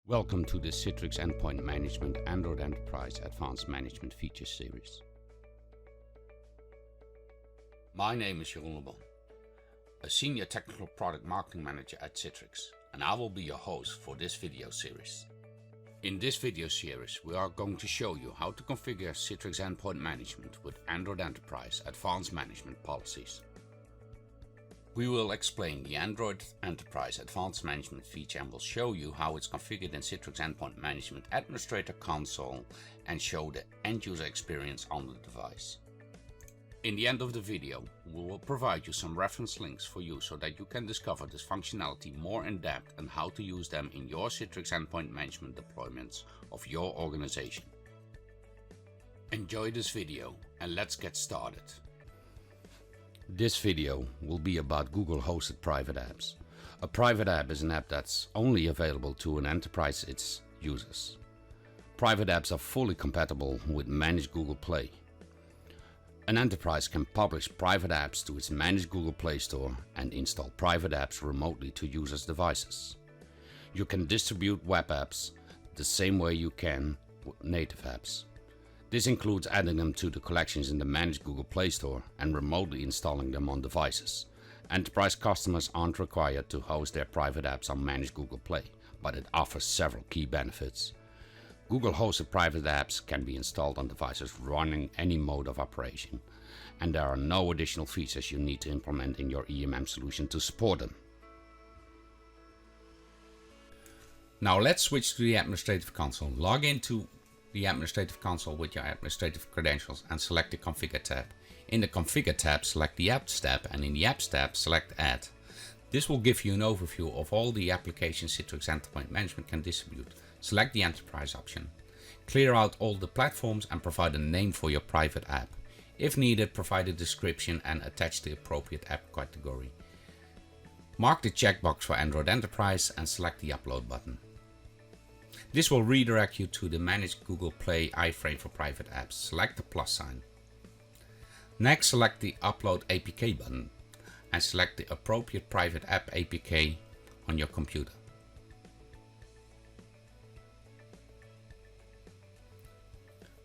Welcome to the Citrix Endpoint Management Android Enterprise Advanced Management Features series. My name is Jeroen Lebon, a Senior Technical Product Marketing Manager at Citrix, and I will be your host for this video series. In this video series, we are going to show you how to configure Citrix Endpoint Management with Android Enterprise Advanced Management Policies. We will explain the Android Enterprise Advanced Management feature and will show you how it's configured in Citrix Endpoint Management Administrator Console and show the end-user experience on the device. In the end of the video, we will provide you some reference links for you so that you can discover this functionality more in depth and how to use them in your Citrix Endpoint Management deployments of your organization. Enjoy this video and let's get started. This video will be about Google hosted private apps. A private app is an app that's only available to an enterprise its users. Private apps are fully compatible with managed Google Play. An enterprise can publish private apps to its managed Google Play Store and install private apps remotely to users' devices. You can distribute web apps the same way you can native apps. This includes adding them to the collections in the managed Google Play Store and remotely installing them on devices. Enterprise customers aren't required to host their private apps on managed Google Play, but it offers several key benefits. Google hosted private apps can be installed on devices running any mode of operation, and there are no additional features you need to implement in your EMM solution to support them. Now let's switch to the administrative console. Log into the administrative console with your administrative credentials and select the Configure tab. In the Configure tab, select the Apps tab, and in the Apps tab, select Add. This will give you an overview of all the applications Citrix Endpoint Management can distribute. Select the Enterprise option. Clear out all the platforms and provide a name for your private app. If needed, provide a description and attach the appropriate app category. Mark the checkbox for Android Enterprise and select the Upload button. This will redirect you to the Managed Google Play iframe for private apps. Select the plus sign. Next, select the Upload APK button and select the appropriate private app APK on your computer.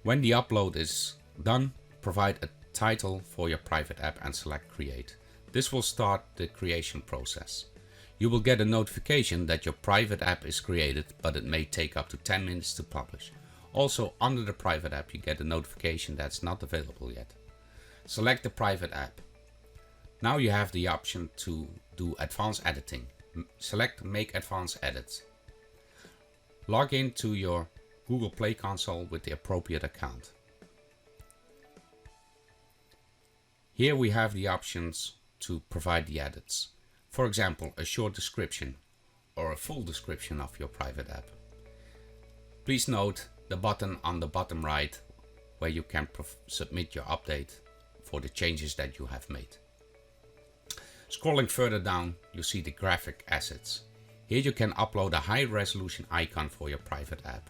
When the upload is done, provide a title for your private app and select Create. This will start the creation process. You will get a notification that your private app is created, but it may take up to 10 minutes to publish. Also, under the private app, you get a notification that's not available yet. Select the private app. Now you have the option to do advanced editing. Select Make Advanced Edits. Log in to your Google Play console with the appropriate account. Here we have the options to provide the edits. For example, a short description or a full description of your private app. Please note the button on the bottom right where you can submit your update for the changes that you have made. Scrolling further down, you see the graphic assets. Here you can upload a high resolution icon for your private app.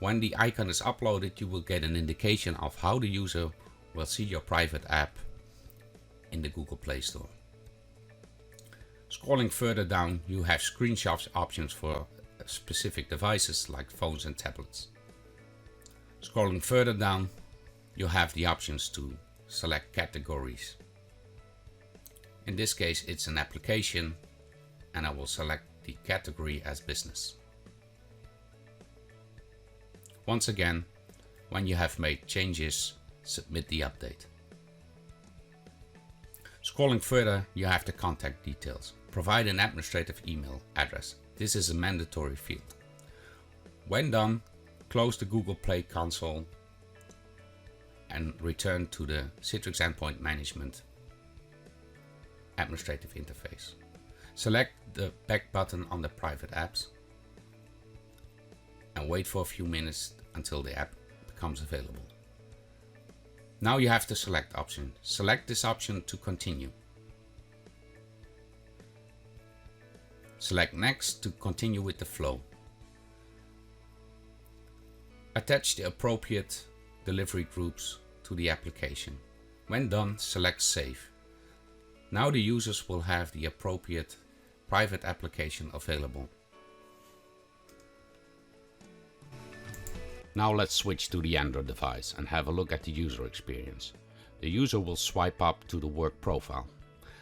When the icon is uploaded, you will get an indication of how the user will see your private app in the Google Play Store. Scrolling further down, you have screenshots options for specific devices like phones and tablets. Scrolling further down, you have the options to select categories. In this case, it's an application, and I will select the category as business. Once again, when you have made changes, submit the update. Scrolling further, you have the contact details. Provide an administrative email address. This is a mandatory field. When done, close the Google Play console and return to the Citrix Endpoint Management administrative interface. Select the back button on the private apps and wait for a few minutes until the app becomes available. Now you have the select option. Select this option to continue. Select next to continue with the flow. Attach the appropriate delivery groups to the application. When done, select save. Now the users will have the appropriate private application available. Now let's switch to the Android device and have a look at the user experience. The user will swipe up to the work profile,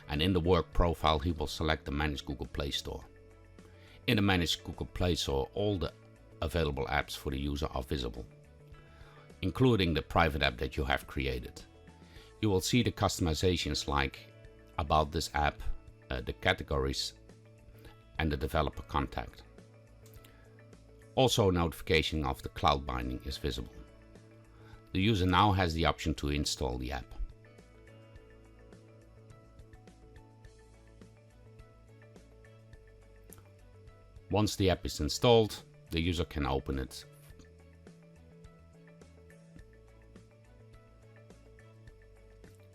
and in the work profile he will select the Manage Google Play Store. In the Manage Google Play Store, all the available apps for the user are visible, including the private app that you have created. You will see the customizations like about this app, the categories, and the developer contact. Also, notification of the cloud binding is visible. The user now has the option to install the app. Once the app is installed, the user can open it.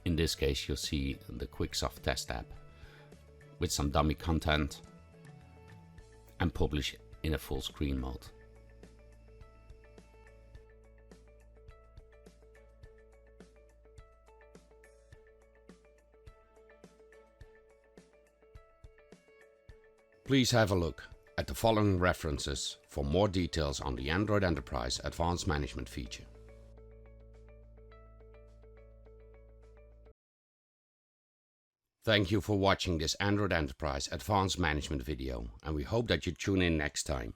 In this case, you'll see the QuickSoft test app with some dummy content and publish in a full screen mode. Please have a look at the following references for more details on the Android Enterprise Advanced Management feature. Thank you for watching this Android Enterprise Advanced Management video, and we hope that you tune in next time.